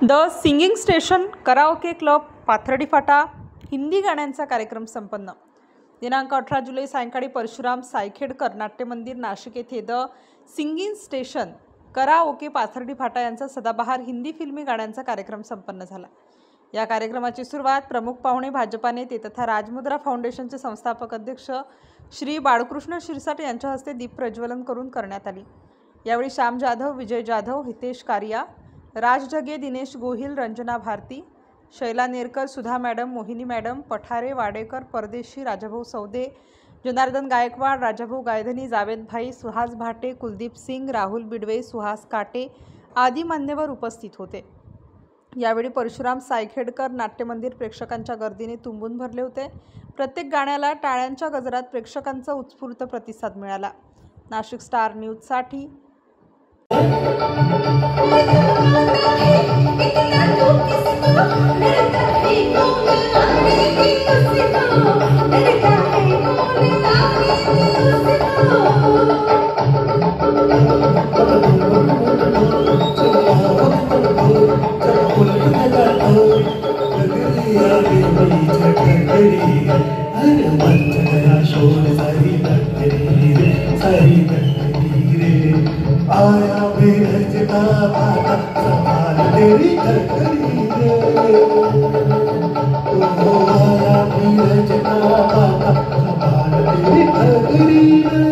The singing station karaoke club Pathardi Phata Hindi गाण्यांचा कार्यक्रम संपन्न। दिनांक 18 जुलै सायंकाळी परशुराम सायखेडकर नाट्य मंदिर नाशिक येथे the singing station karaoke Pathardi Phata यांचा सदाबहार हिंदी फिल्मी गाण्यांचा कार्यक्रम संपन्न झाला। या कार्यक्रमाची सुरुवात प्रमुख पाहुणे भाजपा नेते तथा राजमुद्रा फाउंडेशनचे संस्थापक अध्यक्ष श्री बाळकृष्ण शिरसाट यांच्या हस्ते दीप प्रज्वलन करून करण्यात आली। यावेळी श्याम जाधव, विजय जाधव, हितेश कारिया, राज ढगे, दिनेश गोहिल, रंजना भारती, शैला नेरकर, सुधा मॅडम, मोहिनी मॅडम, पठारे, वाडेकर, परदेशी, राजाभाऊ सौदे, जनार्दन गायकवाड, राजाभाऊ गायधनी, जावेद भाई, सुहास भाटे, कुलदीप सिंग, राहुल बिडवे, सुहास काटे आदी मान्यवर उपस्थित होते। यावेळी परशुराम सायखेडकर नाट्य मंदिर प्रेक्षकांच्या गर्दीने तुंबून भरले होते। प्रत्येक गाण्याला टाळ्यांच्या गजरात प्रेक्षकांचा उत्स्फूर्त प्रतिसाद मिळाला। नाशिक स्टार न्यूजसाठी आया बेरजता बाता संभाल तेरी धड़कनी रे। ओ आया बेरजता बाता संभाल तेरी धड़कनी रे।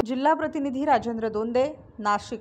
जिल्हा प्रतिनिधी राजेंद्र दोंदे, नाशिक।